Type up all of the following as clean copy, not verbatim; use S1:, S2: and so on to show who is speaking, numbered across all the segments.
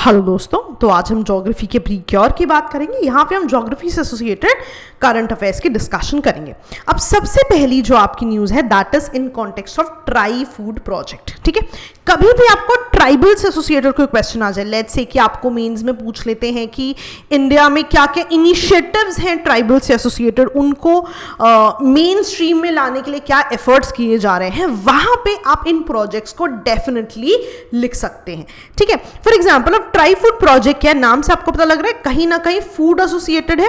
S1: Hello दोस्तों, तो आज हम ज्योग्राफी के प्रीक्योर की बात करेंगे। यहाँ पे हम ज्योग्राफी से एसोसिएटेड करंट अफेयर्स की डिस्कशन करेंगे। अब सबसे पहली जो आपकी न्यूज़ है that is in context of try food project. ठीक है, कभी भी आपको ट्राइबल से एसोसिएटेड कोई क्वेश्चन आ जाए, लेट्स से कि आपको मेंस में पूछ लेते हैं कि इंडिया में क्या क्या इनिशिएटिव्स हैं ट्राइबल से एसोसिएटेड, उनको मेन स्ट्रीम में लाने के लिए क्या एफर्ट्स किए जा रहे हैं, वहाँ पे आप इन प्रोजेक्ट्स को डेफिनेटली लिख सकते हैं। ठीक है, फॉर एग्जाम्पल अब ट्राई फूड प्रोजेक्ट क्या, नाम से आपको पता लग रहा है कहीं ना कहीं फूड एसोसिएटेड है।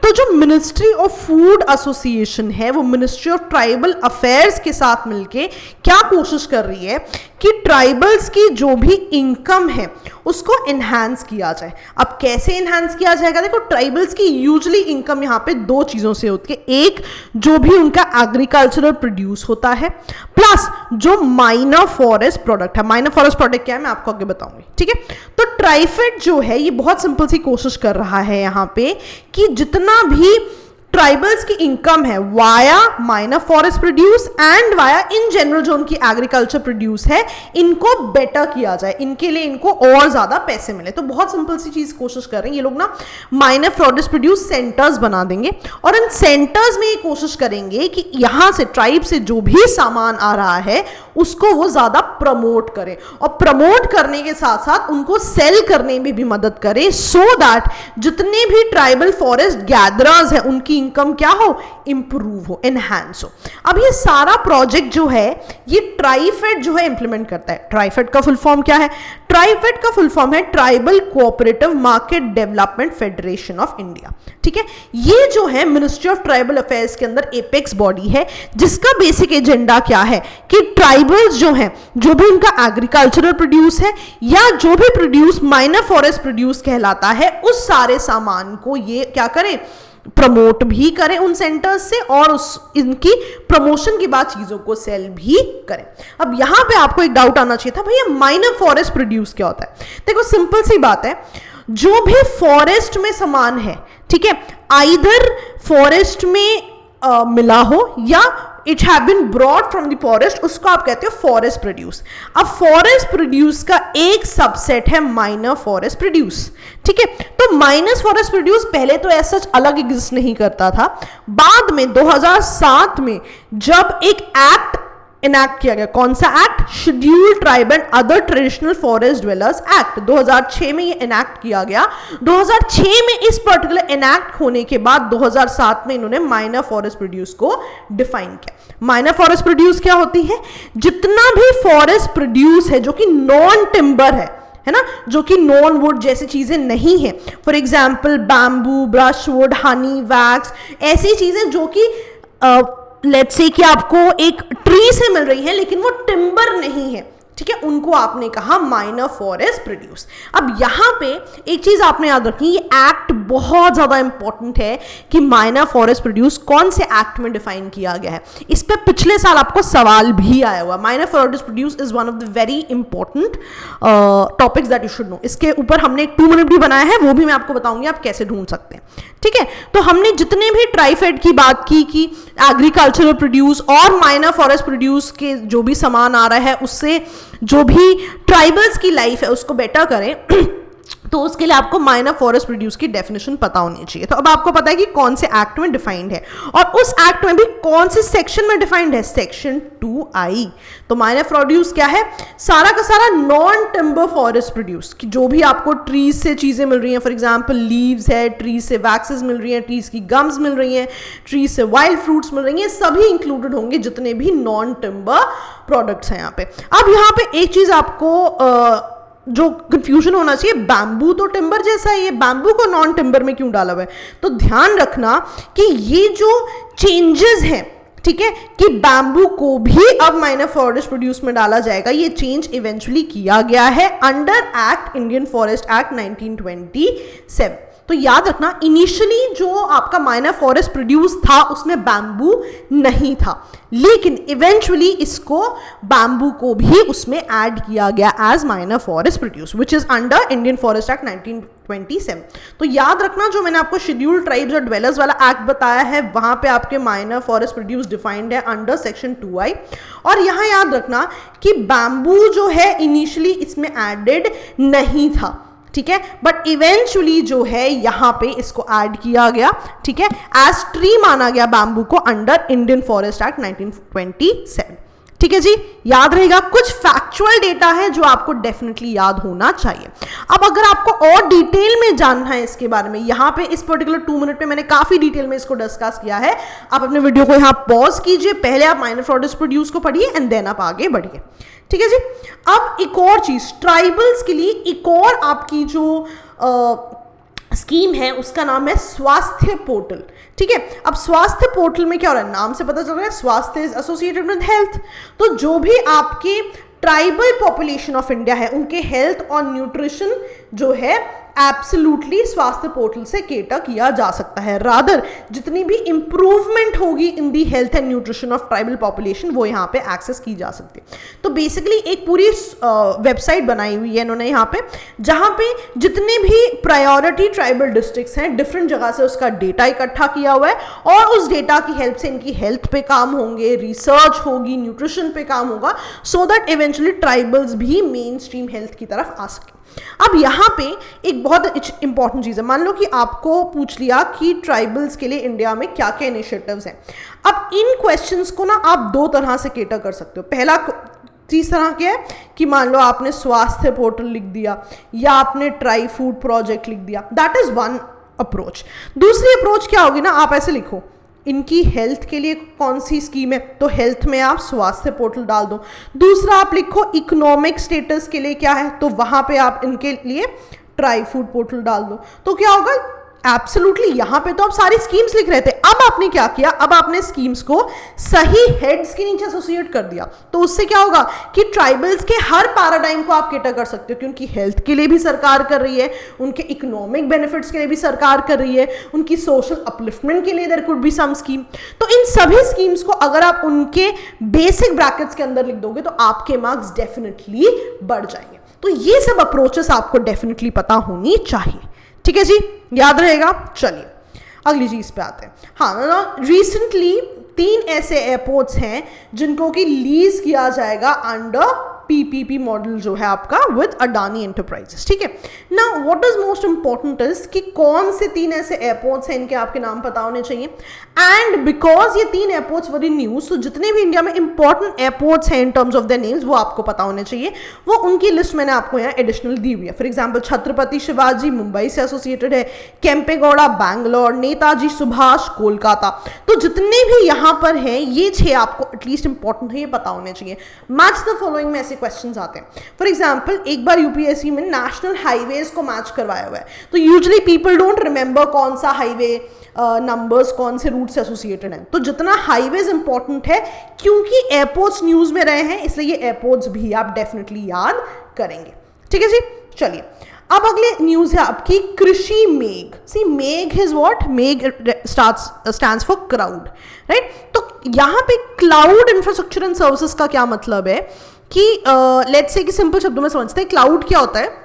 S1: तो जो मिनिस्ट्री ऑफ फूड एसोसिएशन है वो मिनिस्ट्री ऑफ ट्राइबल अफेयर्स के साथ मिलके क्या कोशिश कर रही है कि ट्राइबल्स की जो भी इनकम है उसको इनहैंस किया जाए। अब कैसे इनहैंस किया जाएगा, देखो ट्राइबल्स की यूजुअली इनकम यहाँ पे दो चीजों से होती है। एक, जो भी उनका एग्रीकल्चरल प्रोड्यूस होता है, प्लस जो माइनर फॉरेस्ट प्रोडक्ट है। माइनर फॉरेस्ट प्रोडक्ट क्या है मैं आपको आगे बताऊंगी। ठीक है, तो ट्राइफेड जो है ये बहुत सिंपल सी कोशिश कर रहा है यहाँ पे कि जितना भी ट्राइबल्स की इनकम है via minor forest produce and via in general जो उनकी एग्रीकल्चर प्रोड्यूस है, इनको बेटर किया जाए, इनके लिए इनको और ज्यादा पैसे मिले। तो बहुत सिंपल सी चीज कोशिश कर रहे हैं ये लोग ना, माइनर फॉरेस्ट प्रोड्यूस सेंटर्स बना देंगे और इन सेंटर्स में ये कोशिश करेंगे कि यहां से ट्राइब से जो भी सामान आ रहा है उसको वो ज्यादा प्रमोट करें और प्रमोट करने के साथ साथ उनको सेल करने में भी मदद करें, सो दैट जितने भी ट्राइबल फॉरेस्ट गैदरर्स हैं उनकी इनकम क्या हो, इंप्रूव हो, एनहांस हो। अब ये सारा प्रोजेक्ट जो है ये ट्राइफेड जो है इंप्लीमेंट करता है। ट्राइफेड का फुल फॉर्म क्या है? ट्राइफेड का फुल फॉर्म है tribal cooperative market development federation of India. ठीक है, ये जो है मिनिस्ट्री ऑफ ट्राइबल अफेयर्स के अंदर एपेक्स बॉडी है जिसका बेसिक एजेंडा क्या है कि ट्राइबल्स जो हैं, जो भी उनका एग्रीकल्चरल प्रोड्यूस है या जो भी प्रोड्यूस माइनर फॉरेस्ट प्रोड्यूस कहलाता है, उस सारे सामान को ये क्या करें, प्रमोट भी करें उन सेंटर्स से और इनकी प्रमोशन के बाद चीजों को सेल भी करें। अब यहां पे आपको एक डाउट आना चाहिए था, भैया माइनर फॉरेस्ट प्रोड्यूस क्या होता है? देखो सिंपल सी बात है, जो भी फॉरेस्ट में सामान है, ठीक है, आइदर फॉरेस्ट में मिला हो या it have been brought from the forest, उसको आप कहते हो फॉरेस्ट प्रोड्यूस। अब फॉरेस्ट प्रोड्यूस का एक सबसेट है माइनर फॉरेस्ट प्रोड्यूस। ठीक है, तो माइनर फॉरेस्ट प्रोड्यूस पहले तो ऐसा अलग एग्जिस्ट नहीं करता था। बाद में 2007 में जब एक एक्ट इनैक्ट किया गया, कौन सा act? Scheduled tribe and other traditional forest dwellers act, 2006 में ये इनैक्ट किया गया। 2006 में इस पर्टिकुलर इनैक्ट होने के बाद 2007 में इन्होंने माइनर फॉरेस्ट प्रोड्यूस को डिफाइन किया। माइनर फॉरेस्ट प्रोड्यूस क्या होती है? जितना भी फॉरेस्ट प्रोड्यूस है जो कि नॉन टिम्बर है ना, जो कि नॉन वुड जैसी चीजें नहीं है, for example bamboo, brushwood, Honey, wax, ऐसी चीजें जो कि लेट्स से कि आपको एक ट्री से मिल रही है लेकिन वो टिम्बर नहीं है, ठीक है, उनको आपने कहा माइनर फॉरेस्ट प्रोड्यूस। अब यहां पे एक चीज आपने याद रखनी, ये एक्ट बहुत ज्यादा इंपॉर्टेंट है कि माइनर फॉरेस्ट प्रोड्यूस कौन से एक्ट में डिफाइन किया गया है। इस पे पिछले साल आपको सवाल भी आया हुआ। Minor forest produce is one of the very important topics that you should know. इसके ऊपर हमने एक 2 मिनट भी बनाया है, वो भी मैं आपको बताऊंगी आप कैसे ढूंढ सकते हैं। ठीक है, तो हमने जितने भी ट्राइफेड की बात की कि एग्रीकल्चरल प्रोड्यूस और माइनर फॉरेस्ट प्रोड्यूस के जो भी सामान आ रहा है उससे जो भी ट्राइबल्स की लाइफ है उसको बेटर करें, तो उसके लिए आपको माइनर फॉरेस्ट प्रोड्यूस की डेफिनेशन पता होनी चाहिए। तो अब आपको पता है कि कौन से एक्ट में डिफाइंड है और उस एक्ट में भी कौन से सेक्शन में डिफाइंड है, सेक्शन 2I। तो माइनर प्रोड्यूस क्या है? सारा का सारा नॉन टिम्बर फॉरेस्ट प्रोड्यूस कि जो भी आपको ट्रीज से चीजें मिल रही हैं, फॉर एग्जांपल लीव्स है, ट्रीज से वैक्सेस मिल रही हैं, ट्रीज की गम्स मिल रही हैं, ट्रीज से वाइल्ड फ्रूट्स मिल रही हैं, सभी इंक्लूडेड होंगे जितने भी नॉन टिम्बर प्रोडक्ट्स हैं यहाँ पे। अब यहाँ पे एक चीज आपको जो कंफ्यूजन होना चाहिए, बैम्बू तो टिम्बर जैसा है, ये बैम्बू को नॉन टिम्बर में क्यों डाला हुआ है? तो ध्यान रखना कि ये जो चेंजेस हैं, ठीक है, कि बैम्बू को भी अब माइनर फॉरेस्ट प्रोड्यूस में डाला जाएगा, ये चेंज इवेंचुअली किया गया है under act, Indian forest act 1927। तो याद रखना इनिशियली जो आपका माइनर फॉरेस्ट प्रोड्यूस था उसमें बैम्बू नहीं था, लेकिन इवेंचुअली इसको बैम्बू को भी उसमें ऐड किया गया as minor forest produce which is under Indian forest act 1927। तो याद रखना जो मैंने आपको शेड्यूल्ड ट्राइब्स और ड्वेलर्स वाला एक्ट बताया है वहां पे आपके माइनर फॉरेस्ट प्रोड्यूस डिफाइंड है अंडर सेक्शन 2I। और यहां याद रखना कि बैम्बू जो है इनिशियली इसमें एडेड नहीं था, ठीक है, बट इवेंचुअली जो है यहाँ पे इसको ऐड किया गया, ठीक है, एज ट्री माना गया बैम्बू को अंडर इंडियन फॉरेस्ट एक्ट 1927। ठीक है जी, याद रहेगा। कुछ फैक्चुअल डेटा है जो आपको डेफिनेटली याद होना चाहिए। अब अगर आपको और डिटेल में जानना है इसके बारे में, यहाँ पे इस पर्टिकुलर 2 मिनट में मैंने काफी डिटेल में इसको डिस्कस किया है। आप अपने वीडियो को यहाँ पॉज कीजिए, पहले आप माइनर फ्रॉड प्रोड्यूस को पढ़िए एंड देन आप आगे बढ़िए। ठीक है जी। अब एक और चीज, ट्राइबल्स के लिए एक और आपकी जो स्कीम है उसका नाम है स्वास्थ्य पोर्टल। ठीक है, अब स्वास्थ्य पोर्टल में क्या हो रहा है, नाम से पता चल रहा है स्वास्थ्य इज एसोसिएटेड विद हेल्थ। तो जो भी आपके ट्राइबल पॉपुलेशन ऑफ इंडिया है उनके हेल्थ और न्यूट्रिशन जो है एब्सोल्युटली स्वास्थ्य पोर्टल से केटर किया जा सकता है। रादर जितनी भी इंप्रूवमेंट होगी in the health and nutrition of tribal population वो यहाँ पे एक्सेस की जा सकती है। तो बेसिकली एक पूरी वेबसाइट बनाई हुई है इन्होंने यहाँ पे, जहाँ पे जितने भी प्रायोरिटी ट्राइबल डिस्ट्रिक्ट्स हैं डिफरेंट जगह से उसका डेटा इकट्ठा किया हुआ है और उस डेटा की हेल्प से इनकी हेल्थ पे काम होंगे, रिसर्च होगी, न्यूट्रिशन पे काम होगा, सो दैट इवेंचुअली ट्राइबल्स भी मेन स्ट्रीम हेल्थ की तरफ आ सके। अब यहाँ पे एक बहुत इंपॉर्टेंट चीज है, मान लो कि आपको पूछ लिया कि ट्राइबल्स के लिए इंडिया में क्या क्या इनिशिएटिव्स हैं। अब इन क्वेश्चंस को ना आप 2 तरह से केटर कर सकते हो। पहला चीज तरह क्या है कि मान लो आपने स्वास्थ्य पोर्टल लिख दिया या आपने ट्राई फूड प्रोजेक्ट लिख दिया, दैट इज वन अप्रोच। दूसरी अप्रोच क्या होगी ना, आप ऐसे लिखो इनकी हेल्थ के लिए कौन सी स्कीम है, तो हेल्थ में आप स्वास्थ्य पोर्टल डाल दो। दूसरा आप लिखो इकोनॉमिक स्टेटस के लिए क्या है, तो वहां पे आप इनके लिए ट्राई फूड पोर्टल डाल दो। तो क्या होगा, एब्सोल्युटली यहाँ पे तो आप सारी स्कीम्स लिख रहे थे, अब आपने क्या किया, अब आपने स्कीम्स को सही हेड्स के नीचे एसोसिएट कर दिया। तो उससे क्या होगा कि ट्राइबल्स के हर पैराडाइम को आप केटर कर सकते हो कि उनकी हेल्थ के लिए भी सरकार कर रही है, उनके इकोनॉमिक बेनिफिट्स के लिए भी सरकार कर रही है, उनकी सोशल अपलिफ्टमेंट के लिए there could be some scheme. तो इन सभी स्कीम्स को अगर आप उनके बेसिक ब्रैकेट्स के अंदर लिख दोगे तो आपके मार्क्स डेफिनेटली बढ़ जाएंगे। तो ये सब अप्रोचेस आपको डेफिनेटली पता होनी चाहिए। ठीक है जी, याद रहेगा। चलिए अगली चीज पे आते हैं। हाँ, रिसेंटली 3 ऐसे एयरपोर्ट्स हैं जिनको कि लीज किया जाएगा अंडर पीपीपी मॉडल जो है आपका विद अडानी एंटरप्राइजेस। ठीक है ना, what is most important is कि कौन से 3 ऐसे एयरपोर्ट्स हैं, इनके आपके नाम पता होने चाहिए। एंड बिकॉज ये 3 एयरपोर्ट्स वर इन न्यूज, तो जितने भी इंडिया में इंपॉर्टेंट एयरपोर्ट्स हैं in terms of their names वो आपको पता होने चाहिए। वो उनकी लिस्ट मैंने आपको यहाँ एडिशनल दी हुई है। फॉर एग्जाम्पल छत्रपति शिवाजी मुंबई से एसोसिएटेड है, केम्पेगौड़ा बैंगलोर, नेताजी सुभाष कोलकाता। तो जितने भी यहाँ पर हैं ये 6 आपको एटलीस्ट इंपॉर्टेंट है, ये पता होने चाहिए। मैच द फॉलोइंग में क्वेश्चंस आते हैं। फॉर एग्जांपल एक बार यूपीएससी में नेशनल हाईवेज को मैच करवाया हुआ है, तो यूजुअली पीपल डोंट रिमेंबर कौन सा हाईवे नंबर्स कौन से रूट से एसोसिएटेड हैं। तो जितना हाईवेज इंपॉर्टेंट है, क्योंकि एयरपोर्ट्स न्यूज में रहे हैं इसलिए ये एयरपोर्ट्स भी आप डेफिनेटली याद करेंगे। ठीक है जी, चलिए अब अगले न्यूज है आपकी कृषि मेघ। सी मेघ इज व्हाट, मेघ स्टैंड्स फॉर क्राउड, राइट। तो यहाँ पे क्लाउड इंफ्रास्ट्रक्चर एंड सर्विसेज का क्या मतलब है कि लेट्स से कि सिंपल शब्दों में समझते हैं क्लाउड क्या होता है।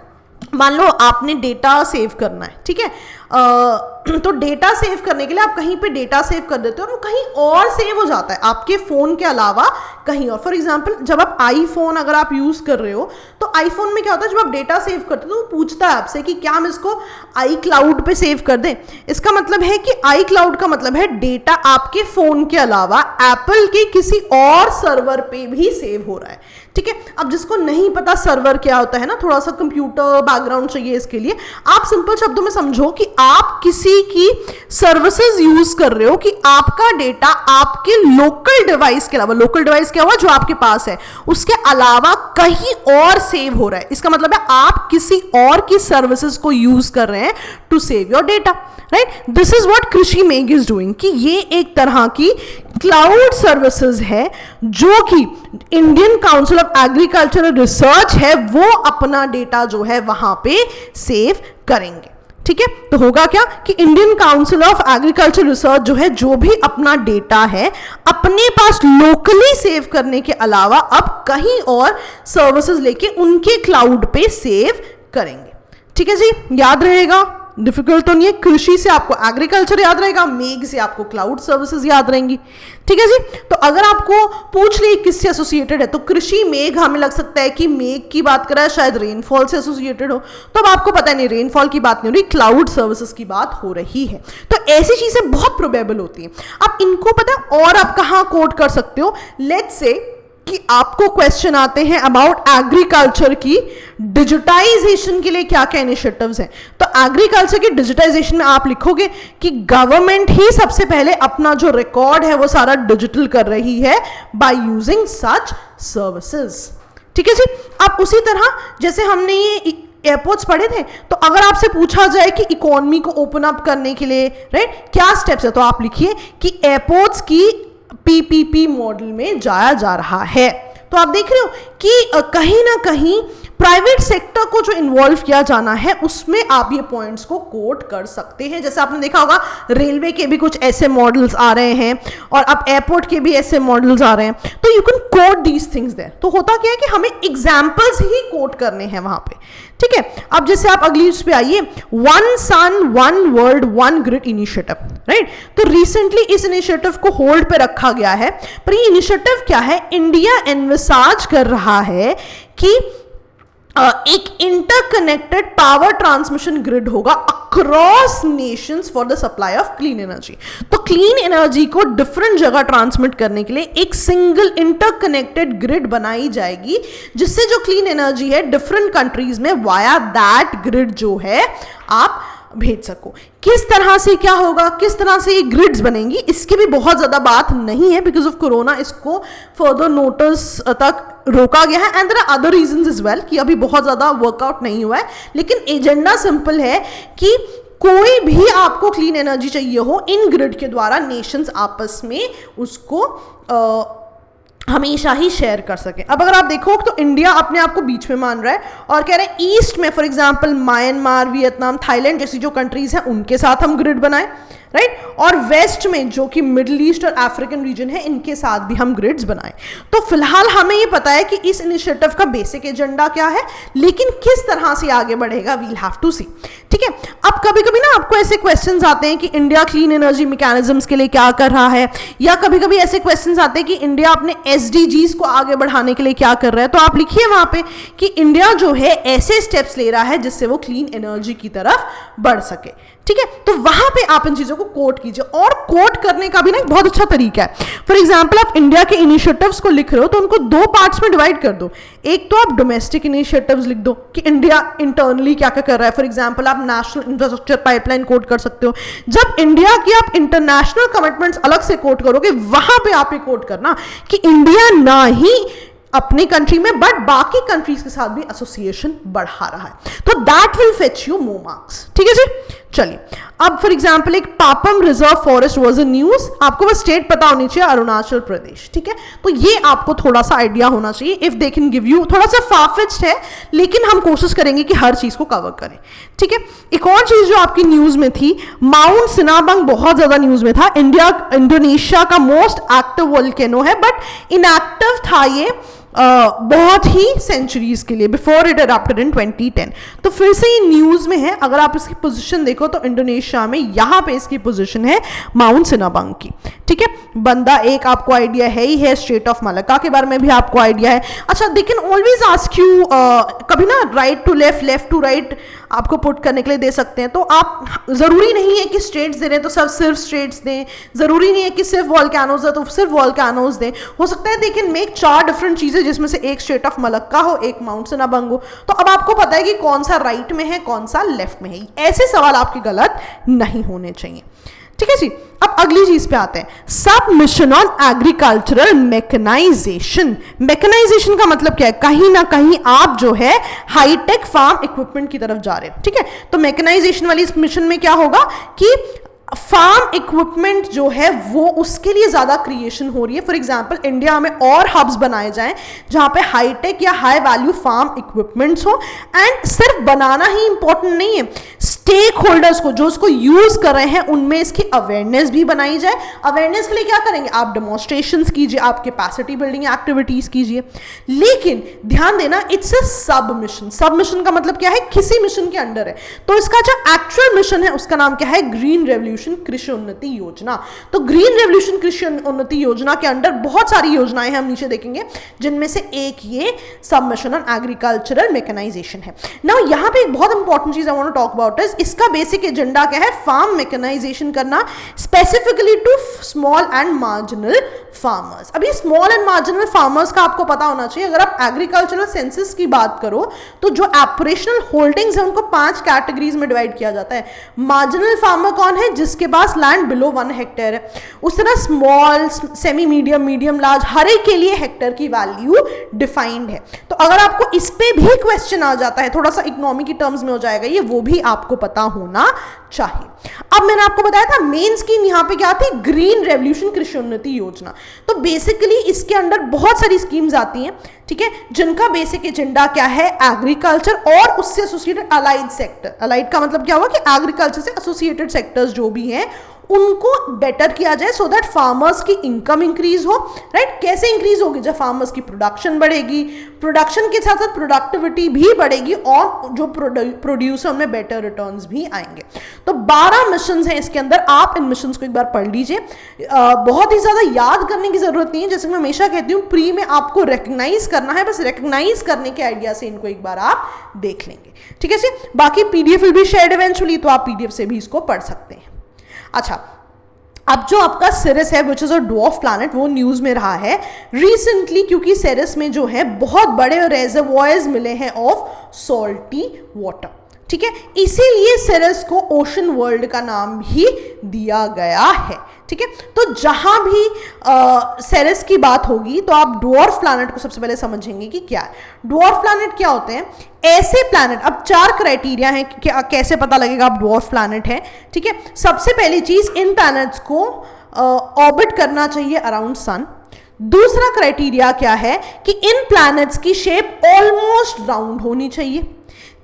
S1: मान लो आपने डेटा सेव करना है, ठीक है, तो डेटा सेव करने के लिए आप कहीं पे डेटा सेव कर देते हो और वो कहीं और सेव हो जाता है आपके फोन के अलावा कहीं और। फॉर एग्जांपल जब आप आईफोन अगर आप यूज कर रहे हो तो आईफोन में क्या होता है, जब आप डेटा सेव करते हो तो वो पूछता है आपसे कि क्या हम इसको आई क्लाउड पे सेव कर दें। इसका मतलब है कि आई क्लाउड का मतलब है डेटा आपके फोन के अलावा एप्पल के किसी और सर्वर पे भी सेव हो रहा है। ठीक है, अब जिसको नहीं पता सर्वर क्या होता है ना, थोड़ा सा कंप्यूटर बैकग्राउंड चाहिए इसके लिए, आप सिंपल शब्दों में समझो कि आप किसी की सर्विसेज यूज कर रहे हो कि आपका डेटा आपके लोकल डिवाइस के अलावा, लोकल डिवाइस क्या हुआ जो आपके पास है, उसके अलावा कहीं और सेव हो रहा है। इसका मतलब है आप किसी और की सर्विसेज को यूज कर रहे हैं to save your data, right. This is what Krishi Megh is doing, कि ये एक तरह की क्लाउड सर्विसेज है जो कि Indian council of agricultural research है वो अपना डेटा जो है वहां पे सेव करेंगे। ठीक है, तो होगा क्या कि Indian council of agriculture research जो है जो भी अपना डेटा है अपने पास लोकली सेव करने के अलावा अब कहीं और सर्विसेज लेके उनके क्लाउड पे सेव करेंगे। ठीक है जी, याद रहेगा। डिफिकल्ट तो नहीं है। कृषि से आपको एग्रीकल्चर याद रहेगा, मेघ से आपको क्लाउड सर्विसेज याद रहेंगी। ठीक है जी। तो अगर आपको पूछ ले किससे एसोसिएटेड है, तो कृषि मेघ हमें लग सकता है कि मेघ की बात कर रहा है, शायद रेनफॉल से एसोसिएटेड हो। तो अब आपको पता नहीं, रेनफॉल की बात नहीं हो रही, क्लाउड सर्विसेज की बात हो रही है। तो ऐसी चीजें बहुत प्रोबेबल होती हैं। अब इनको पता है और आप कहां कोट कर सकते हो, लेट्स से कि आपको क्वेश्चन आते हैं अबाउट एग्रीकल्चर की डिजिटाइजेशन के लिए क्या क्या इनिशिएटिव्स हैं। तो एग्रीकल्चर की डिजिटाइजेशन में आप लिखोगे कि गवर्नमेंट ही सबसे पहले अपना जो रिकॉर्ड है वो सारा डिजिटल कर रही है बाय यूजिंग सच सर्विसेज। ठीक है जी। अब उसी तरह जैसे हमने ये एयरपोर्ट्स पढ़े थे, तो अगर आपसे पूछा जाए कि इकोनॉमी को ओपन अप करने के लिए राइट क्या स्टेप्स है, तो आप लिखिए कि एयरपोर्ट्स की पीपीपी मॉडल में जाया जा रहा है। तो आप देख रहे हो कि कहीं ना कहीं प्राइवेट सेक्टर को जो इन्वॉल्व किया जाना है उसमें आप ये पॉइंट्स को कोट कर सकते हैं। जैसे आपने देखा होगा रेलवे के भी कुछ ऐसे मॉडल्स आ रहे हैं और अब एयरपोर्ट के भी ऐसे मॉडल्स आ रहे हैं, तो you can quote these things there. तो होता क्या है कि हमें एग्जाम्पल्स ही कोट करने हैं वहां पे। ठीक है। अब जैसे आप अगली उस पे आइए, one sun one world one grid initiative, right. तो रिसेंटली इस इनिशिएटिव को होल्ड पे रखा गया है, पर ये इनिशिएटिव क्या है, इंडिया एनविसाज कर रहा है कि एक इंटरकनेक्टेड पावर ट्रांसमिशन ग्रिड होगा across Nations for the supply of clean energy. तो क्लीन एनर्जी को डिफरेंट जगह ट्रांसमिट करने के लिए एक सिंगल इंटरकनेक्टेड ग्रिड बनाई जाएगी, जिससे जो क्लीन एनर्जी है डिफरेंट कंट्रीज में वाया दैट ग्रिड जो है आप भेज सको। किस तरह से क्या होगा, किस तरह से ये ग्रिड्स बनेंगी, इसकी भी बहुत ज्यादा बात नहीं है, बिकॉज ऑफ कोरोना इसको फर्दर नोटिस तक रोका गया है, and there are other reasons as well कि अभी बहुत ज्यादा वर्कआउट नहीं हुआ है। लेकिन एजेंडा सिंपल है कि कोई भी आपको क्लीन एनर्जी चाहिए हो, इन ग्रिड के द्वारा नेशंस आपस में उसको हमेशा ही शेयर कर सके। अब अगर आप देखो तो इंडिया अपने आप को बीच में मान रहा है और कह रहे हैं ईस्ट में for example Myanmar, Vietnam, Thailand जैसी जो कंट्रीज हैं उनके साथ हम ग्रिड बनाएं, राइट। और वेस्ट में जो कि मिडिल ईस्ट और अफ्रीकन रीजन है इनके साथ भी हम ग्रिड्स बनाएं। तो फिलहाल हमें ये पता है कि इस इनिशिएटिव का बेसिक एजेंडा क्या है, लेकिन किस तरह से आगे बढ़ेगा वील हैव टू सी। ठीक है। अब कभी कभी ना आपको ऐसे क्वेश्चंस आते हैं कि इंडिया क्लीन एनर्जी मैकेनिज्म्स के लिए क्या कर रहा है, या कभी कभी ऐसे क्वेश्चंस आते हैं कि इंडिया अपने एसडीजीज को आगे बढ़ाने के लिए क्या कर रहा है। तो आप लिखिए वहां पे कि इंडिया जो है ऐसे स्टेप्स ले रहा है जिससे वो क्लीन एनर्जी की तरफ बढ़ सके। ठीक है। तो वहां पे आप इन चीजों को कोट कीजिए, और कोट करने का भी ना एक बहुत अच्छा तरीका है। फॉर एग्जांपल आप इंडिया के इनिशिएटिव्स को लिख रहे हो तो उनको दो पार्ट्स में डिवाइड कर दो। एक तो आप डोमेस्टिक इनिशिएटिव्स लिख दो कि इंडिया इंटरनली क्या क्या कर रहा है। फॉर एग्जांपल आप नेशनल इंफ्रास्ट्रक्चर पाइपलाइन कोट कर सकते हो। जब इंडिया की आप इंटरनेशनल कमिटमेंट्स अलग से कोट करोगे, वहां पे आप ये कोट करना कि इंडिया ना ही अपनी कंट्री में बट बाकी कंट्रीज के साथ भी एसोसिएशन बढ़ा रहा है, तो that will fetch you more marks. ठीक है जी। चलिए अब फॉर एग्जांपल एक पापम reserve forest was a news, आपको बस स्टेट पता होनी चाहिए, अरुणाचल प्रदेश। ठीक है। तो ये आपको थोड़ा सा आइडिया होना चाहिए if they can give you. थोड़ा सा फारफिच्ड है लेकिन हम कोशिश करेंगे कि हर चीज को कवर करें। ठीक है। एक और चीज जो आपकी न्यूज में थी, माउंट सिनाबंग बहुत ज्यादा न्यूज में था। इंडोनेशिया का मोस्ट एक्टिव वोल्केनो है, बट इनएक्टिव था ये बहुत ही सेंचुरीज के लिए बिफोर इट एरप्टेड इन 2010। तो फिर से ये न्यूज में है। अगर आप इसकी पोजीशन देखो तो इंडोनेशिया में यहाँ पे इसकी पोजीशन है माउंट सिनाबंग की। ठीक है। बंदा एक आपको आइडिया है ही है, स्टेट ऑफ मलक्का के बारे में भी आपको आइडिया है। अच्छा, they can always ask you, कभी ना right to left, left to right आपको पुट करने के लिए दे सकते हैं। तो आप जरूरी नहीं है कि स्टेट्स दे रहे हैं तो सब सिर्फ स्टेट्स दें, जरूरी नहीं है कि सिर्फ वॉल्केनोज है तो सिर्फ वॉल्केनोज दें। हो सकता है दे कैन मेक 4 डिफरेंट चीजें जिसमें से एक स्टेट ऑफ मलक्का हो, एक माउंट सिनाबंग हो। तो अब आपको पता है कि कौन सा राइट में है, कौन सा लेफ्ट में है। ऐसे सवाल आपके गलत नहीं होने चाहिए। ठीक है जी। अब अगली चीज पे आते हैं, सब mission on agricultural mechanisation. Mechanisation का मतलब क्या है, कहीं ना कहीं आप जो है हाईटेक फार्म इक्विपमेंट की तरफ जा रहे हो। ठीक है। तो मैकेनाइजेशन वाली इस मिशन में क्या होगा कि फार्म इक्विपमेंट जो है वो उसके लिए ज्यादा क्रिएशन हो रही है। फॉर एग्जांपल इंडिया में और हब्स बनाए जाएं जहां पे हाईटेक या हाई वैल्यू फार्म इक्विपमेंट्स हो। एंड सिर्फ बनाना ही इंपॉर्टेंट नहीं है, स्टेक होल्डर्स को, जो इसको यूज कर रहे हैं, उनमें इसकी अवेयरनेस भी बनाई जाए। अवेयरनेस के लिए क्या करेंगे, आप डेमोन्स्ट्रेशंस कीजिए, आप कैपेसिटी बिल्डिंग एक्टिविटीज कीजिए। लेकिन ध्यान देना, इट्स अ सब मिशन। सब मिशन का मतलब क्या है, किसी मिशन के अंडर है। तो इसका जो एक्चुअल मिशन है उसका नाम क्या है, ग्रीन रेवोल्यूशन कृषि उन्नति योजना। तो ग्रीन रेवोल्यूशन कृषि उन्नति योजना के अंडर बहुत सारी योजनाएं हैं, हम नीचे देखेंगे, जिनमें से एक ये सब मिशन ऑन एग्रीकल्चरल मैकेनाइजेशन है। नाउ यहाँ पे एक बहुत इंपॉर्टेंट चीज I want to talk about is, इसका बेसिक एजेंडा क्या है, फार्म मैकेनाइजेशन करना, specifically to small and marginal farmers. अभी स्मॉल एंड मार्जिनल फार्मर्स का आपको पता होना चाहिए। अगर आप एग्रीकल्चरल सेंसस की बात करो तो जो ऑपरेशनल होल्डिंग्स है उनको 5 कैटेगरीज में डिवाइड किया जाता है। मार्जिनल फार्मर कौन है, जिसके पास लैंड बिलो 1 हेक्टेयर है। उस तरह small, semi medium, medium large, हर एक के लिए हेक्टेयर की वैल्यू डिफाइंड है। तो अगर आपको इस पे भी क्वेश्चन आ जाता है, थोड़ा सा इकोनॉमी की टर्म्स में हो जाएगा ये, वो भी आपको पता होना चाहिए। अब मैंने आपको बताया था मेन स्कीम यहाँ पे क्या थी, ग्रीन रेवोल्यूशन कृषि उन्नति योजना। तो बेसिकली इसके अंदर बहुत सारी स्कीम्स आती हैं, ठीक है, जिनका बेसिक एजेंडा क्या है, एग्रीकल्चर और उससे एसोसिएटेड अलाइड सेक्टर। अलाइड का मतलब क्या हुआ कि एग्रीकल्चर से एसोसिएटेड सेक्टर्स जो भी हैं उनको बेटर किया जाए, सो दैट फार्मर्स की इनकम इंक्रीज हो। राइट, कैसे इंक्रीज होगी, जब फार्मर्स की प्रोडक्शन बढ़ेगी, प्रोडक्शन के साथ साथ प्रोडक्टिविटी भी बढ़ेगी, और जो प्रोड्यूसर उनमें बेटर रिटर्न्स भी आएंगे। तो 12 मिशंस हैं इसके अंदर, आप इन मिशंस को एक बार पढ़ लीजिए। बहुत ही ज्यादा याद करने की जरूरत नहीं है, जैसे मैं हमेशा कहती हूँ, प्री में आपको रिकग्नाइज करना है, बस रिकग्नाइज करने के आइडिया से इनको एक बार आप देख लेंगे, ठीक है जी। बाकी PDF will be shared eventually, तो आप पीडीएफ से भी इसको पढ़ सकते हैं। अच्छा, अब जो आपका सिरिस है which is a dwarf planet, वो न्यूज में रहा है रिसेंटली, क्योंकि सिरिस में जो है बहुत बड़े रेजर्वॉयर्स मिले हैं ऑफ सॉल्टी वाटर, ठीक है, इसीलिए सिरिस को ओशन वर्ल्ड का नाम भी दिया गया है, ठीक है। तो जहां भी सिरिस की बात होगी तो आप ड्वार्फ प्लैनेट को सबसे पहले समझेंगे कि क्या है। ड्वार्फ प्लैनेट क्या होते हैं, ऐसे प्लैनेट, अब 4 क्राइटेरिया हैं कि कैसे पता लगेगा आप ड्वार्फ प्लैनेट है, ठीक है। सबसे पहली चीज, इन प्लैनेट्स को ऑर्बिट करना चाहिए अराउंड सन। दूसरा क्राइटेरिया क्या है कि इन प्लैनेट्स की शेप ऑलमोस्ट राउंड होनी चाहिए।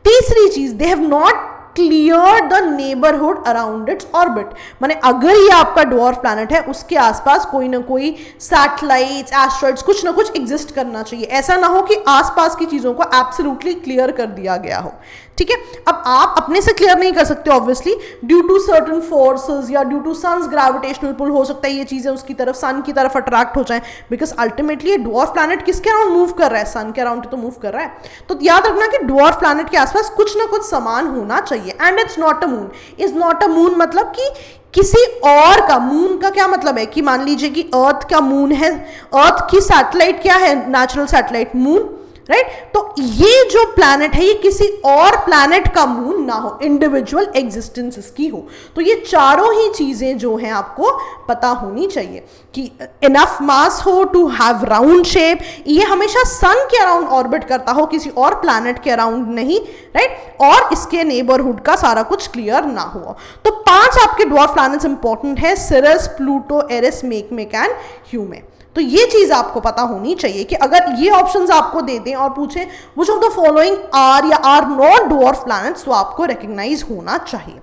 S1: तीसरी चीज, they have not clear the neighbourhood around its orbit, माने अगर ये आपका ड्वार्फ प्लैनेट है उसके आसपास कोई ना कोई सैटेलाइट्स, एस्ट्रॉइड्स, कुछ ना कुछ एग्जिस्ट करना चाहिए। ऐसा ना हो कि आसपास की चीजों को एब्सोल्युटली क्लियर कर दिया गया हो, ठीक है। अब आप अपने से क्लियर नहीं कर सकते obviously, due to certain forces या due to sun's gravitational pull हो सकता है ये चीजें उसकी तरफ, सन की तरफ अट्रैक्ट हो जाए, बिकॉज अल्टीमेटली ये ड्वार्फ प्लैनेट किसके अराउंड मूव कर रहा है, सन के अराउंड तो मूव कर रहा है। तो याद रखना कि ड्वार्फ प्लैनेट के आसपास कुछ ना कुछ सामान होना चाहिए। And it's not a moon, is not a moon मतलब कि किसी और का, मून का क्या मतलब है कि मान लीजिए कि अर्थ का मून है, अर्थ की सैटेलाइट क्या है, नेचुरल सैटेलाइट मून, राइट। तो ये जो प्लैनेट है ये किसी और प्लैनेट का मून ना हो, इंडिविजुअल एग्जिस्टेंस इसकी हो। तो ये चारों ही चीजें जो हैं आपको पता होनी चाहिए कि इनफ मास हो टू हैव राउंड शेप, ये हमेशा सन के अराउंड ऑर्बिट करता हो, किसी और प्लैनेट के अराउंड नहीं, राइट, और इसके नेबरहुड का सारा कुछ क्लियर ना हो। तो 5 आपके ड्वार्फ प्लैनेट्स इंपॉर्टेंट है, Ceres, Pluto, Eris, Makemake and Haumea. तो ये चीज आपको पता होनी चाहिए कि अगर ये ऑप्शंस आपको दे दें और पूछें which of the following are या आर नॉट ड्वार्फ प्लैनेट्स, तो आपको रिकग्नाइज होना चाहिए।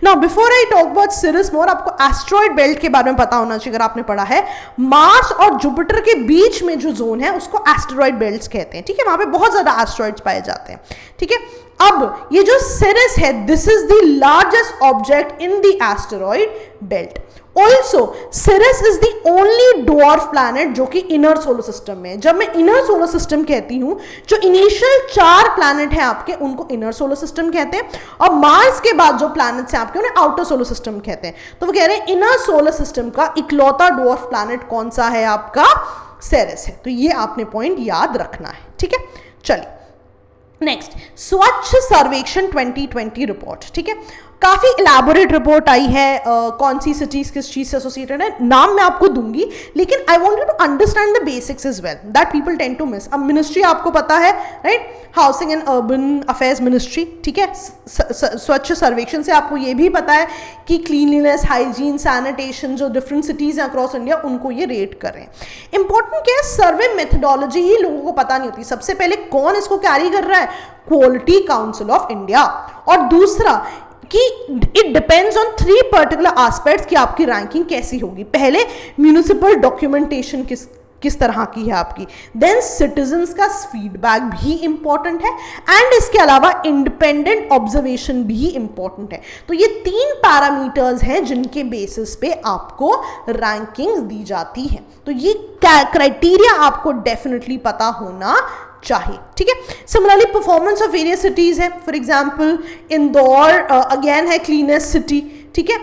S1: Now before I talk about Ceres more, आपको एस्ट्रॉइड बेल्ट के बारे में पता होना चाहिए। अगर आपने पढ़ा है, मार्स और जुपिटर के बीच में जो जोन है उसको एस्टेरॉइड बेल्ट्स कहते हैं, ठीक है, वहां पे बहुत ज्यादा एस्ट्रॉइड्स पाए जाते हैं, ठीक है। अब ये जो सिरिस है, this is the largest object in the asteroid belt. Also series is the only dwarf planet जो कि इनर सोलर सिस्टम में है। जब मैं इनर सोलर सिस्टम कहती हूं, जो इनिशियल 4 प्लैनेट हैं आपके उनको इनर सोलर सिस्टम कहते हैं, और मार्स के बाद जो प्लैनेट्स हैं आपके उन्हें आउटर सोलर सिस्टम कहते हैं। तो वो कह रहे हैं इनर सोलर सिस्टम का इकलौता ड्वार्फ प्लैनेट कौन सा है, आपका सिरिस है। तो ये आपने पॉइंट याद रखना है, ठीक है। चलिए नेक्स्ट, स्वच्छ सर्वेक्षण 2020 रिपोर्ट, ठीक है। काफी इलैबोरेट रिपोर्ट आई है, कौन सी सिटीज किस चीज से एसोसिएटेड है, नाम मैं आपको दूंगी, लेकिन I want you to understand the basics is well that people tend to miss. अब मिनिस्ट्री आपको पता है, right, housing and urban affairs ministry, ठीक है। स्वच्छ सर्वेक्षण से आपको ये भी पता है कि क्लीनलीनेस, हाइजीन, सैनिटेशन जो डिफरेंट सिटीज हैं अक्रॉस इंडिया उनको ये रेट कर रहे हैं। इंपॉर्टेंट क्या है, सर्वे मेथडोलॉजी ही लोगों को पता नहीं होती। सबसे पहले कौन इसको कैरी कर रहा है, क्वालिटी काउंसिल ऑफ इंडिया, और दूसरा कि it depends on 3 particular aspects कि आपकी रैंकिंग कैसी होगी। पहले म्यूनिसिपल डॉक्यूमेंटेशन किस तरह की है आपकी, देन सिटीजन्स का फीडबैक भी इंपॉर्टेंट है, एंड इसके अलावा इंडिपेंडेंट ऑब्जर्वेशन भी इंपॉर्टेंट है। तो ये 3 पैरामीटर्स हैं जिनके बेसिस पे आपको रैंकिंग्स दी जाती है। तो ये क्राइटेरिया आपको डेफिनेटली पता होना चाहिए, ठीक है। Similarly performance of various cities है, फॉर एग्जांपल इंदौर अगेन है क्लीनेस्ट सिटी, ठीक है।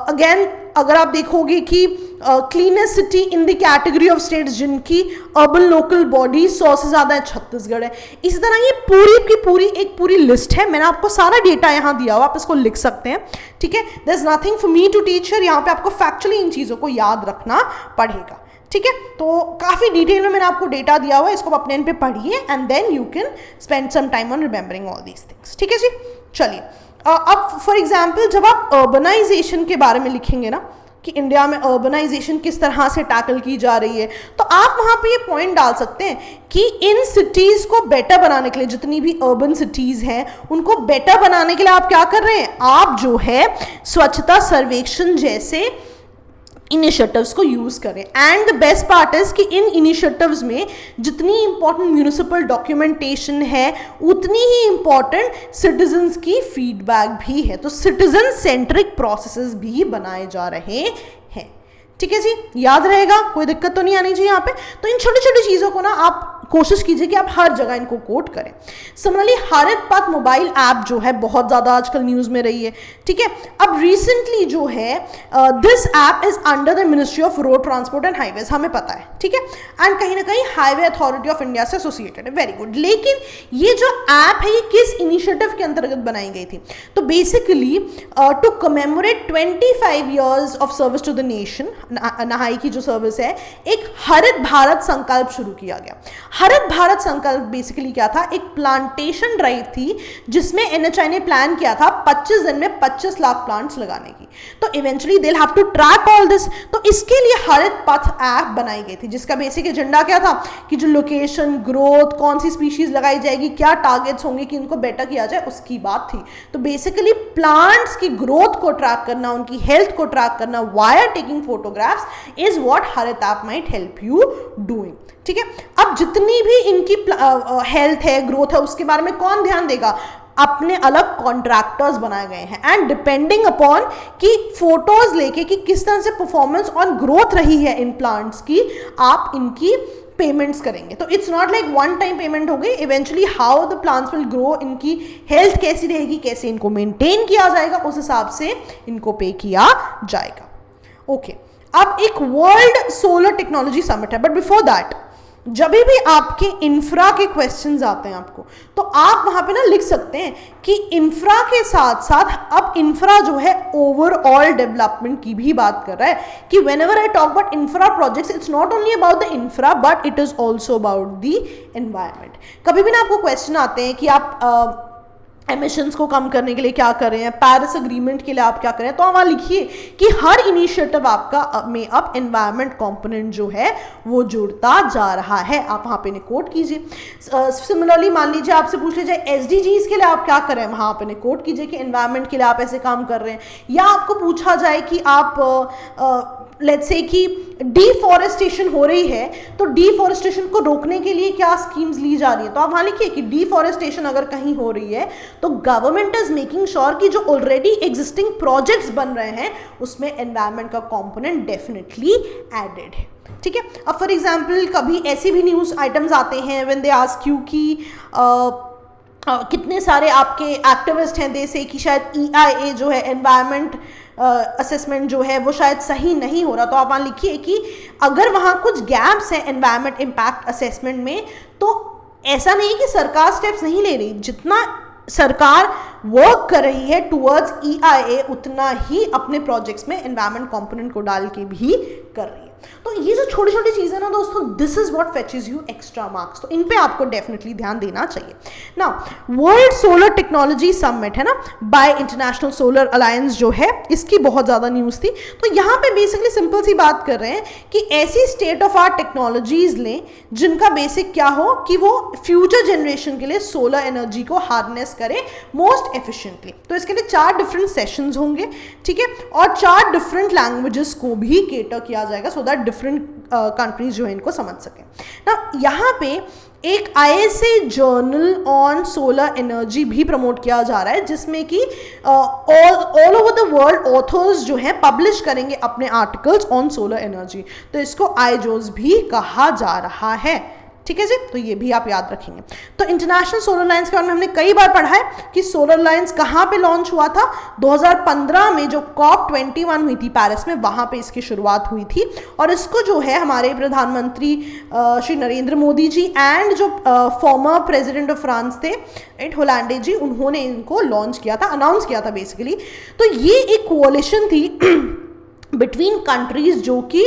S1: अगेन अगर आप देखोगे कि cleanest city in the category of states जिनकी अर्बन लोकल बॉडी 100 से ज़्यादा है, छत्तीसगढ़ है। इसी तरह ये पूरी की पूरी एक पूरी लिस्ट है, मैंने आपको सारा डेटा यहाँ दिया हुआ, आप इसको लिख सकते हैं, ठीक है। There is nothing for me to teach here, यहाँ पे आपको फैक्चुअली इन चीज़ों को याद रखना पड़ेगा, ठीक है। तो काफ़ी डिटेल में मैंने आपको डेटा दिया हुआ है, इसको अपने पे पढ़िए and then you can spend some time on remembering all these things, ठीक है जी। चलिए अब फॉर एग्जाम्पल जब आप अर्बनाइजेशन के बारे में लिखेंगे ना कि इंडिया में अर्बनाइजेशन किस तरह से टैकल की जा रही है, तो आप वहाँ पे ये पॉइंट डाल सकते हैं कि इन सिटीज़ को बेटर बनाने के लिए, जितनी भी अर्बन सिटीज़ हैं उनको बेटर बनाने के लिए आप क्या कर रहे हैं, आप जो है स्वच्छता सर्वेक्षण जैसे इनिशिएटिव्स को यूज करें। And the best part is कि इन इनिशिएटिव्स में जितनी इंपॉर्टेंट म्यूनिसिपल डॉक्यूमेंटेशन है उतनी ही इंपॉर्टेंट सिटीजन्स की फीडबैक भी है। तो सिटीजन सेंट्रिक प्रोसेसेस भी बनाए जा रहे हैं, ठीक है जी, याद रहेगा, कोई दिक्कत तो नहीं आनी चाहिए यहाँ पे। तो इन छोटी छोटी चीज़ों को ना आप कोशिश कीजिए कि आप हर जगह इनको कोट करें। सिमिलरली हरित पथ मोबाइल ऐप जो है बहुत ज़्यादा आजकल न्यूज़ में रही है, ठीक है। अब रिसेंटली जो है this app is under the ministry of road transport and highways, हमें पता है, ठीक है, एंड कहीं ना कहीं हाईवे अथॉरिटी ऑफ इंडिया से एसोसिएटेड है, वेरी गुड। लेकिन ये जो ऐप है ये किस इनिशिएटिव के अंतर्गत बनाई गई थी, तो basically to commemorate 25 years of service to the nation, नहाई की जो सर्विस है, एक हरित भारत संकल्प शुरू किया गया। हरित भारत संकल्प बेसिकली क्या था, एक प्लांटेशन ड्राइव थी जिसमें एनएचआई ने प्लान किया था 25 दिन में 25 लाख प्लांट्स लगाने की। तो eventually they have to track all this, तो इसके लिए हरित पथ ऐप बनाई गई थी जिसका बेसिक एजेंडा क्या था कि जो लोकेशन, ग्रोथ, कौन सी स्पीशीज लगाई जाएगी, क्या टारगेट्स होंगे कि इनको बेटर किया जाए, उसकी बात थी। तो बेसिकली प्लांट्स की ग्रोथ को ट्रैक करना, उनकी हेल्थ को ट्रैक करना via taking photographs is what Harit app might help you doing, ठीक है। अब जितनी भी इनकी हेल्थ है, ग्रोथ है, उसके बारे में कौन ध्यान देगा, अपने अलग कॉन्ट्रैक्टर्स बनाए गए हैं। एंड डिपेंडिंग अपॉन कि फोटोज लेके कि किस तरह से परफॉर्मेंस ऑन ग्रोथ रही है इन प्लांट्स की, आप इनकी पेमेंट्स करेंगे। तो it's not like one time payment होगी, eventually how the plants will grow, इनकी हेल्थ कैसी रहेगी, कैसे इनको मेंटेन किया जाएगा, उस हिसाब से इनको पे किया जाएगा। ओके, अब एक वर्ल्ड सोलर टेक्नोलॉजी समिट है, बट बिफोर दैट जब भी आपके इंफ्रा के क्वेश्चंस आते हैं आपको, तो आप वहां पे ना लिख सकते हैं कि इंफ्रा के साथ साथ अब इंफ्रा जो है ओवरऑल डेवलपमेंट की भी बात कर रहा है कि whenever I talk about infra projects it's not only about the infra but it is also about the environment. कभी भी ना आपको क्वेश्चन आते हैं कि आप एमिशंस को कम करने के लिए क्या कर रहे हैं, पेरिस अग्रीमेंट के लिए आप क्या करें, तो वहाँ लिखिए कि हर इनिशिएटिव आपका में अब एनवायरमेंट कंपोनेंट जो है वो जुड़ता जा रहा है, आप वहाँ पे कोट कीजिए। सिमिलरली मान लीजिए आपसे पूछ लिया जाए एसडीजीज के लिए आप क्या करें, वहाँ पे कोट कीजिए कि एनवायरमेंट के लिए आप ऐसे काम कर रहे हैं। या आपको पूछा जाए कि आप लेट्स से कि डिफॉरेस्टेशन हो रही है, तो डिफॉरेस्टेशन को रोकने के लिए क्या स्कीम्स ली जा रही है, तो आप वहाँ लिखिए कि डिफॉरेस्टेशन अगर कहीं हो रही है तो गवर्नमेंट इज मेकिंग श्योर कि जो ऑलरेडी एग्जिस्टिंग प्रोजेक्ट्स बन रहे हैं उसमें एनवायरमेंट का कंपोनेंट डेफिनेटली एडेड है, ठीक है। अब फॉर एग्जाम्पल कभी ऐसे भी न्यूज़ आइटम्स आते हैं व्हेन दे आस्क यू कि कितने सारे आपके एक्टिविस्ट हैं देश से कि शायद EIA जो है एनवायरमेंट असेसमेंट जो है वो शायद सही नहीं हो रहा, तो आप वहाँ लिखिए कि अगर वहाँ कुछ गैप्स हैं एनवायरमेंट इम्पैक्ट असेसमेंट में, तो ऐसा नहीं कि सरकार स्टेप्स नहीं ले रही, जितना सरकार वर्क कर रही है टुवर्ड्स EIA उतना ही अपने प्रोजेक्ट्स में एनवायरमेंट कंपोनेंट को डाल के भी कर रही है। तो ये जो छोटी छोटी चीज़ें ना दोस्तों, this is what फेचेस you extra marks, तो इन पे आपको डेफिनेटली ध्यान देना चाहिए ना। वर्ल्ड सोलर टेक्नोलॉजी समिट है ना, बाय इंटरनेशनल सोलर अलायंस जो है, इसकी बहुत ज़्यादा न्यूज़ थी। तो यहाँ पे बेसिकली सिंपल सी बात कर रहे हैं कि ऐसी स्टेट ऑफ आर्ट टेक्नोलॉजीज लें जिनका बेसिक क्या हो कि वो फ्यूचर जनरेशन के लिए सोलर एनर्जी को हार्नेस करे मोस्ट एफिशिएंटली। तो इसके लिए 4 डिफरेंट सेशंस होंगे, ठीक है, और 4 डिफरेंट लैंग्वेजेस को भी केटर किया जाएगा सो दैट डिफरेंट कंट्रीज जो है इनको समझ सकें ना। यहाँ पे एक ISA journal on solar energy भी प्रमोट किया जा रहा है, जिसमें कि all over the world authors जो हैं पब्लिश करेंगे अपने आर्टिकल्स ऑन सोलर एनर्जी। तो इसको IJOS भी कहा जा रहा है, ठीक है जी। तो ये भी आप याद रखेंगे। तो इंटरनेशनल सोलर अलायंस के बारे में हमने कई बार पढ़ा है कि सोलर अलायंस कहाँ पे लॉन्च हुआ था। 2015 में जो COP21 हुई थी पेरिस में, वहाँ पे इसकी शुरुआत हुई थी। और इसको जो है हमारे प्रधानमंत्री श्री नरेंद्र मोदी जी एंड जो फॉर्मर प्रेसिडेंट ऑफ फ्रांस थे राइट होलांडे जी, उन्होंने इनको लॉन्च किया था, अनाउंस किया था बेसिकली। तो ये एक कोalition थी बिटवीन कंट्रीज जो कि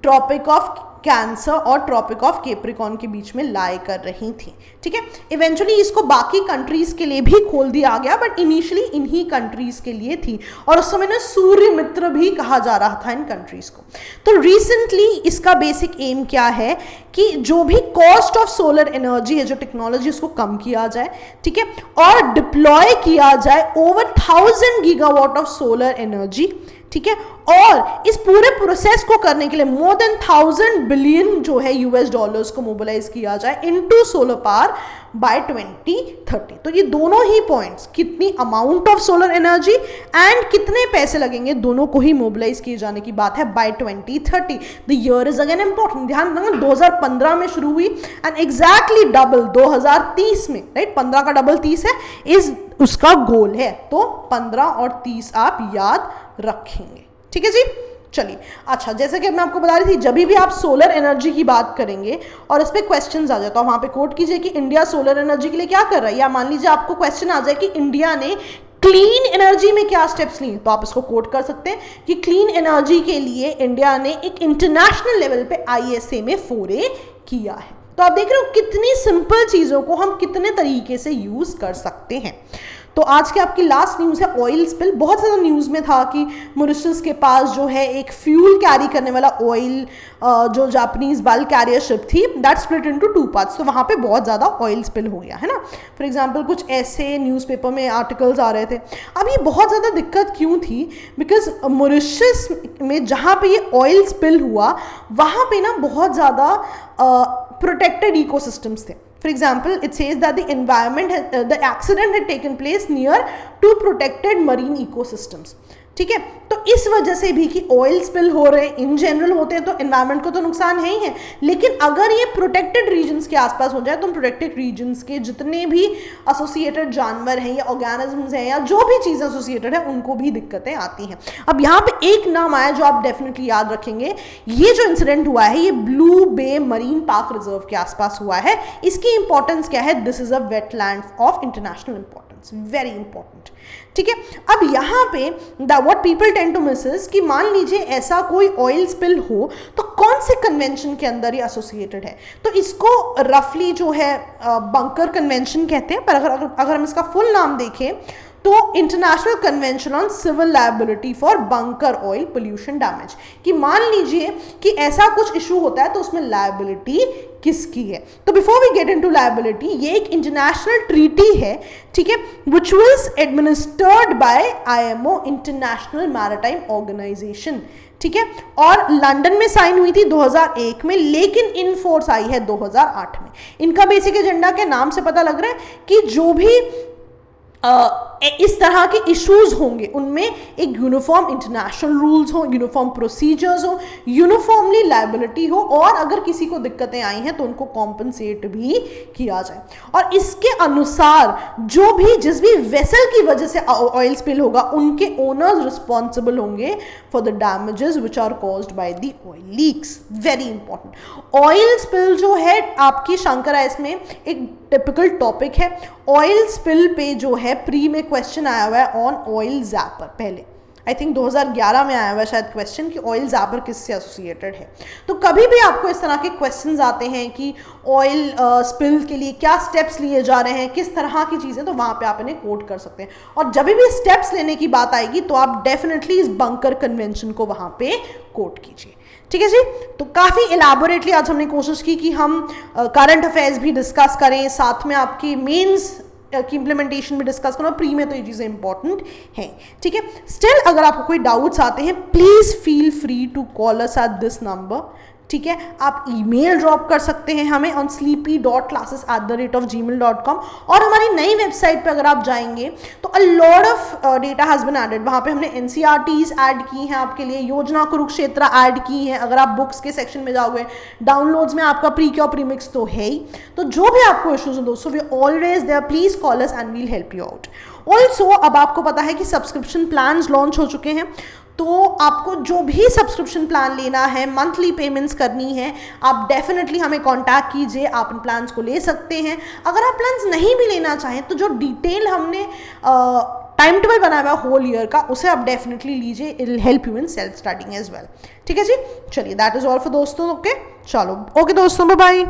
S1: ट्रॉपिक ऑफ कैंसर और ट्रॉपिक ऑफ कैप्रिकॉर्न के बीच में लाई कर रही थी, ठीक है। इवेंचुअली इसको बाकी कंट्रीज के लिए भी खोल दिया गया, बट इनिशियली इन्हीं कंट्रीज के लिए थी, और उस समय ना सूर्य मित्र भी कहा जा रहा था इन कंट्रीज को। तो रिसेंटली इसका बेसिक एम क्या है कि जो भी कॉस्ट ऑफ सोलर एनर्जी है, जो टेक्नोलॉजी, उसको कम किया जाए, ठीक है, और डिप्लॉय किया जाए over 1000 gigawatt of solar energy, ठीक है। और इस पूरे प्रोसेस को करने के लिए मोर देन 1000 बिलियन जो है US को मोबिलाइज किया जाए इनटू सोलर पावर बाय 2030। तो ये दोनों ही पॉइंट्स, कितनी amount of solar energy and कितने पैसे लगेंगे, दोनों को ही मोबिलाइज किए जाने की बात है by 2030। The year is again important, ध्यान रखना 2015 में शुरू हुई एंड एग्जैक्टली डबल 2030 में, राइट, 15 का डबल 30 है, इस उसका गोल है। तो 15 और 30 आप याद रखेंगे, ठीक है जी। चलिए, अच्छा, जैसे कि मैं आपको बता रही थी, जब भी आप सोलर एनर्जी की बात करेंगे और इस पे क्वेश्चंस आ जाए तो वहां पे कोट कीजिए कि इंडिया सोलर एनर्जी के लिए क्या कर रहा है, या मान लीजिए आपको क्वेश्चन आ जाए कि इंडिया ने क्लीन एनर्जी में क्या स्टेप्स लिए, तो आप इसको कोट कर सकते हैं कि क्लीन एनर्जी के लिए इंडिया ने एक इंटरनेशनल लेवल पे ISA में फोरे किया है। तो आप देख रहे हो कितनी सिंपल चीजों को हम कितने तरीके से यूज कर सकते हैं। तो आज की आपकी लास्ट न्यूज़ है ऑयल स्पिल। बहुत ज़्यादा न्यूज़ में था कि मॉरिशस के पास जो है एक फ्यूल कैरी करने वाला ऑयल जो जापानीज बल्क कैरियर शिप थी, दैट स्प्लिट इनटू 2 पार्ट्स। तो वहाँ पे बहुत ज़्यादा ऑयल स्पिल हो गया है ना। फॉर एग्जांपल कुछ ऐसे न्यूज़पेपर में आर्टिकल्स आ रहे थे। अब ये बहुत ज़्यादा दिक्कत क्यों थी, बिकॉज मॉरिशस में जहाँ पे ये ऑयल स्पिल हुआ वहाँ पे ना बहुत ज़्यादा प्रोटेक्टेड इकोसिस्टम्स थे। For example, it says that the accident had taken place near 2 protected marine ecosystems. ठीक है, तो इस वजह से भी कि ऑयल स्पिल हो रहे इन जनरल होते हैं तो एनवायरनमेंट को तो नुकसान है ही है, लेकिन अगर ये प्रोटेक्टेड रीजन्स के आसपास हो जाए तो प्रोटेक्टेड रीजन्स के जितने भी एसोसिएटेड जानवर हैं या ऑर्गेनिजम्स हैं या जो भी चीज़ें एसोसिएटेड है उनको भी दिक्कतें आती हैं। अब यहाँ पे एक नाम आया जो आप डेफिनेटली याद रखेंगे, ये जो इंसिडेंट हुआ है ये Blue Bay marine park reserve के आसपास हुआ है। इसकी इंपॉर्टेंस क्या है, this is a wetland of international importance, very important. ठीक है, अब यहाँ पे what people tend to miss is कि मान लीजिए ऐसा कोई ऑयल स्पिल हो तो कौन से कन्वेंशन के अंदर ये एसोसिएटेड है, तो इसको रफली जो है बंकर कन्वेंशन कहते हैं, पर अगर हम इसका फुल नाम देखें तो international convention on civil liability for bunker oil pollution damage, कि मान लीजिए कि ऐसा कुछ इशू होता है तो उसमें लायबिलिटी किसकी है। तो before we get into liability, ये एक इंटरनेशनल ट्रीटी है, ठीक है, which was administered by IMO international maritime organisation, ठीक है, और लंदन में साइन हुई थी 2001 में, लेकिन इन फोर्स आई है 2008 में। इनका बेसिक एजेंडा के नाम से पता लग रहा है कि जो भी इस तरह के इश्यूज होंगे उनमें एक यूनिफॉर्म इंटरनेशनल रूल्स हो, यूनिफॉर्म प्रोसीजर्स हो, यूनिफॉर्मली लायबिलिटी हो, और अगर किसी को दिक्कतें आई हैं तो उनको कॉम्पनसेट भी किया जाए। और इसके अनुसार जो भी जिस भी वेसल की वजह से ऑयल स्पिल होगा उनके ओनर्स रिस्पॉन्सिबल होंगे for the damages which are caused by the oil leaks. Very important. Oil spill जो है आपकी शंकर में एक टिपिकल टॉपिक है। ऑयल स्पिल पे जो है प्री में क्वेश्चन आया हुआ है ऑन ऑयल ज़ैपर, पहले आई थिंक 2011 में आया हुआ शायद क्वेश्चन कि ऑयल ज़ैपर किससे एसोसिएटेड है। तो कभी भी आपको इस तरह के क्वेश्चंस आते हैं कि ऑयल स्पिल के लिए क्या स्टेप्स लिए जा रहे हैं, किस तरह की चीज़ें, तो वहाँ पे आप इन्हें कोट कर सकते हैं। और जब भी स्टेप्स लेने की बात आएगी तो आप डेफिनेटली इस बंकर कन्वेंशन को वहाँ पे कोट कीजिए। ठीक है जी। तो काफ़ी एलैबोरेटली आज हमने कोशिश की कि हम करंट अफेयर्स भी डिस्कस करें, साथ में आपकी मेंस की इम्प्लीमेंटेशन भी डिस्कस करो, प्री में तो ये चीज़ें इंपॉर्टेंट हैं। ठीक है। स्टिल अगर आपको कोई डाउट्स आते हैं please feel free to call us at this number. ठीक है। आप ईमेल ड्रॉप कर सकते हैं हमें ऑन sleepy.classes@gmail.com। और हमारी नई वेबसाइट पे अगर आप जाएंगे तो a lot of data has been added. वहाँ पे हमने NCERTs ऐड की हैं आपके लिए, योजना कुरुक्षेत्र ऐड की है। अगर आप बुक्स के सेक्शन में जाओगे, डाउनलोड्स में आपका प्री क्योर प्रीमिक्स तो है ही। तो जो भी आपको इश्यूज हो दोस्तों, we always there, please call us and we'll help you out. Also अब आपको पता है कि सब्सक्रिप्शन प्लान्स लॉन्च हो चुके हैं, तो आपको जो भी सब्सक्रिप्शन प्लान लेना है, मंथली पेमेंट्स करनी है, आप डेफिनेटली हमें कांटेक्ट कीजिए, आप इन प्लान्स को ले सकते हैं। अगर आप प्लान्स नहीं भी लेना चाहें तो जो डिटेल हमने टाइम टेबल बनाया हुआ होल ईयर का, उसे आप डेफिनेटली लीजिए, it will help you in self studying as well. ठीक है जी। चलिए दैट इज ऑल फॉर दोस्तों। ओके चलो, ओके दोस्तों, बाय बाय।